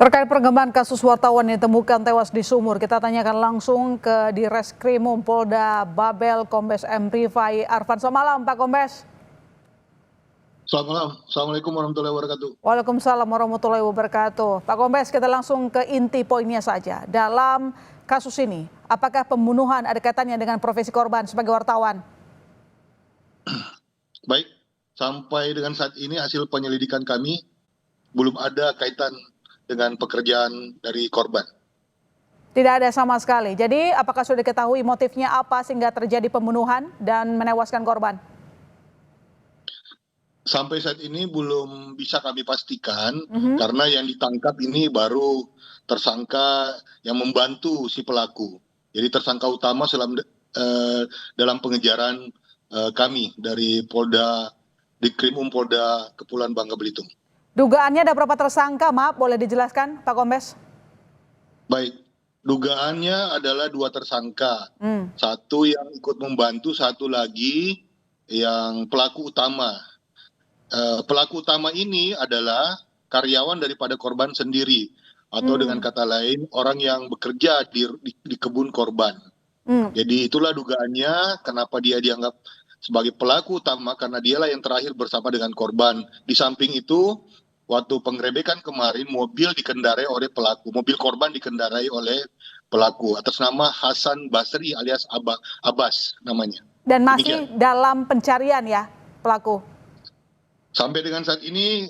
Terkait perkembangan kasus wartawan yang ditemukan tewas di sumur, kita tanyakan langsung ke Direskrimum Polda Babel, Kombes M. Rifai Arfan. Selamat malam, Pak Kombes. Selamat malam. Assalamualaikum warahmatullahi wabarakatuh. Waalaikumsalam warahmatullahi wabarakatuh. Pak Kombes, kita langsung ke inti poinnya saja. Dalam kasus ini, apakah pembunuhan ada kaitannya dengan profesi korban sebagai wartawan? Baik, sampai dengan saat ini hasil penyelidikan kami belum ada kaitan dengan pekerjaan dari korban. Tidak ada sama sekali. Jadi apakah sudah diketahui motifnya apa sehingga terjadi pembunuhan dan menewaskan korban? Sampai saat ini belum bisa kami pastikan karena yang ditangkap ini baru tersangka yang membantu si pelaku. Jadi tersangka utama dalam pengejaran kami dari Polda Dikrimum Polda Kepulauan Bangka Belitung. Dugaannya ada berapa tersangka? Maaf, boleh dijelaskan, Pak Kombes? Baik, dugaannya adalah 2 tersangka. Satu yang ikut membantu, satu lagi yang pelaku utama. Pelaku utama ini adalah karyawan daripada korban sendiri, atau dengan kata lain orang yang bekerja di kebun korban. Jadi itulah dugaannya kenapa dia dianggap sebagai pelaku utama, karena dialah yang terakhir bersama dengan korban. Di samping itu, waktu penggerebekan kemarin mobil dikendarai oleh pelaku, mobil korban dikendarai oleh pelaku atas nama Hasan Basri alias Abbas namanya. Dan masih dalam pencarian ya pelaku? Sampai dengan saat ini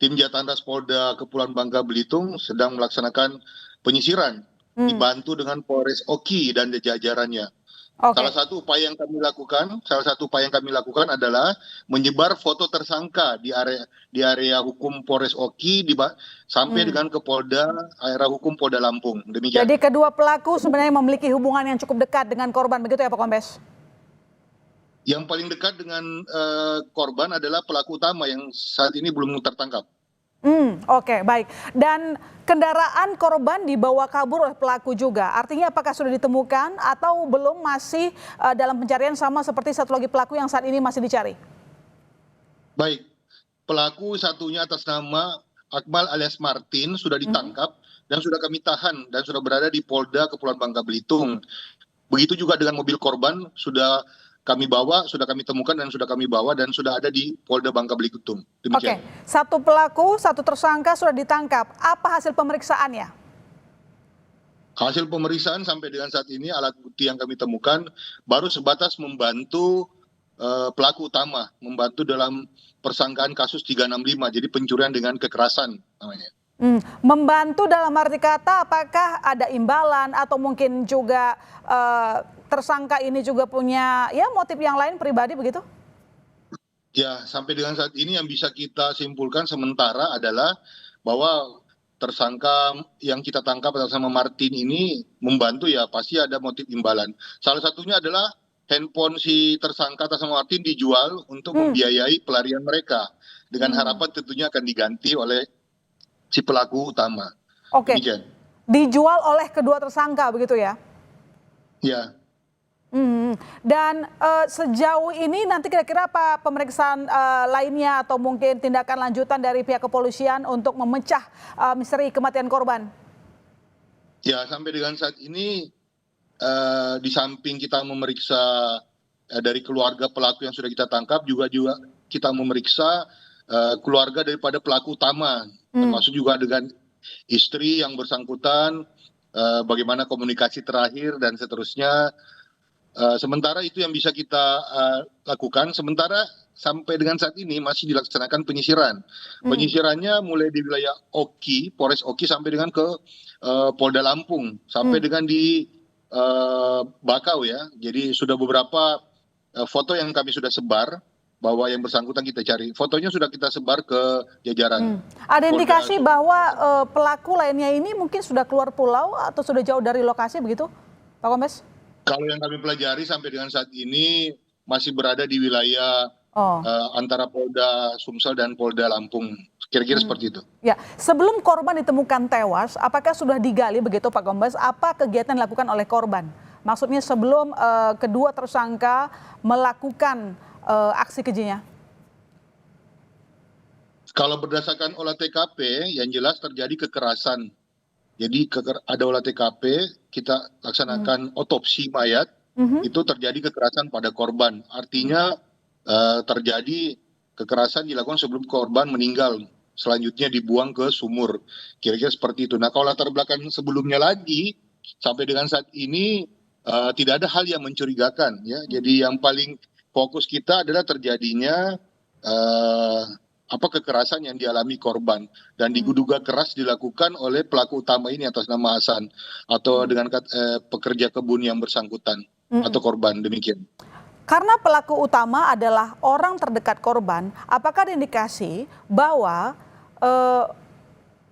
tim Jatanras Polda Kepulauan Bangka Belitung sedang melaksanakan penyisiran dibantu dengan Polres Oki dan jajarannya. Salah satu upaya yang kami lakukan adalah menyebar foto tersangka di area hukum Polres Oki sampai dengan ke Polda area hukum Polda Lampung. Demikian. Jadi kedua pelaku sebenarnya memiliki hubungan yang cukup dekat dengan korban, begitu ya Pak Kombes? Yang paling dekat dengan korban adalah pelaku utama yang saat ini belum tertangkap. Oke, baik. Dan kendaraan korban dibawa kabur oleh pelaku juga. Artinya apakah sudah ditemukan atau belum, masih dalam pencarian sama seperti satu lagi pelaku yang saat ini masih dicari? Baik, pelaku satunya atas nama Akmal alias Martin sudah ditangkap dan sudah kami tahan dan sudah berada di Polda Kepulauan Bangka Belitung. Begitu juga dengan mobil korban sudah kami bawa, sudah kami temukan dan sudah kami bawa dan sudah ada di Polda Bangka Belitung. Oke, satu pelaku, satu tersangka sudah ditangkap. Apa hasil pemeriksaannya? Hasil pemeriksaan sampai dengan saat ini alat bukti yang kami temukan baru sebatas membantu pelaku utama, membantu dalam persangkaan kasus 365, jadi pencurian dengan kekerasan namanya. Membantu dalam arti kata apakah ada imbalan atau mungkin juga tersangka ini juga punya ya motif yang lain pribadi begitu? Ya, sampai dengan saat ini yang bisa kita simpulkan sementara adalah bahwa tersangka yang kita tangkap atas nama Martin ini membantu, ya pasti ada motif imbalan. Salah satunya adalah handphone si tersangka atas nama Martin dijual untuk membiayai pelarian mereka. Dengan harapan tentunya akan diganti oleh si pelaku utama. Oke, dijual oleh kedua tersangka begitu ya? Ya. Dan sejauh ini nanti kira-kira apa pemeriksaan lainnya atau mungkin tindakan lanjutan dari pihak kepolisian untuk memecah misteri kematian korban? Ya, sampai dengan saat ini di samping kita memeriksa dari keluarga pelaku yang sudah kita tangkap, juga kita memeriksa keluarga daripada pelaku utama, termasuk juga dengan istri yang bersangkutan, bagaimana komunikasi terakhir dan seterusnya. Sementara itu yang bisa kita lakukan. Sementara sampai dengan saat ini masih dilaksanakan penyisiran. Penyisirannya mulai di wilayah Oki, Polres Oki sampai dengan ke Polda Lampung, sampai dengan di Bakau ya. Jadi sudah beberapa foto yang kami sudah sebar bahwa yang bersangkutan kita cari. Fotonya sudah kita sebar ke jajaran. Ada indikasi bahwa pelaku lainnya ini mungkin sudah keluar pulau atau sudah jauh dari lokasi begitu, Pak Kombes? Kalau yang kami pelajari sampai dengan saat ini masih berada di wilayah antara Polda Sumsel dan Polda Lampung. Kira-kira seperti itu. Ya, sebelum korban ditemukan tewas, apakah sudah digali begitu Pak Kombes, apa kegiatan dilakukan oleh korban? Maksudnya sebelum kedua tersangka melakukan aksi kejinya? Kalau berdasarkan olah TKP, yang jelas terjadi kekerasan. Jadi ada olah TKP, kita laksanakan otopsi mayat, itu terjadi kekerasan pada korban. Artinya terjadi kekerasan dilakukan sebelum korban meninggal. Selanjutnya dibuang ke sumur. Kira-kira seperti itu. Nah, kalau latar belakang sebelumnya lagi, sampai dengan saat ini tidak ada hal yang mencurigakan. Ya. Jadi yang paling fokus kita adalah terjadinya kekerasan yang dialami korban dan diduga keras dilakukan oleh pelaku utama ini atas nama Hasan atau dengan pekerja kebun yang bersangkutan atau korban, demikian. Karena pelaku utama adalah orang terdekat korban, apakah ada indikasi bahwa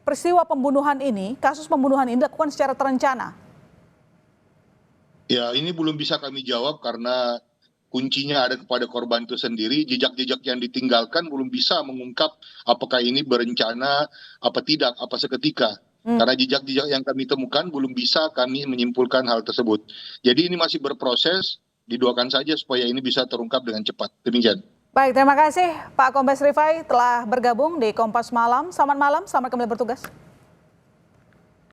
peristiwa pembunuhan ini, kasus pembunuhan ini dilakukan secara terencana? Ya, ini belum bisa kami jawab karena kuncinya ada kepada korban itu sendiri. Jejak-jejak yang ditinggalkan belum bisa mengungkap apakah ini berencana, apa tidak, apa seketika. Karena jejak-jejak yang kami temukan belum bisa kami menyimpulkan hal tersebut. Jadi ini masih berproses, didoakan saja supaya ini bisa terungkap dengan cepat. Demikian. Baik, terima kasih Pak Kombes Rifai telah bergabung di Kompas Malam. Selamat malam, selamat kembali bertugas.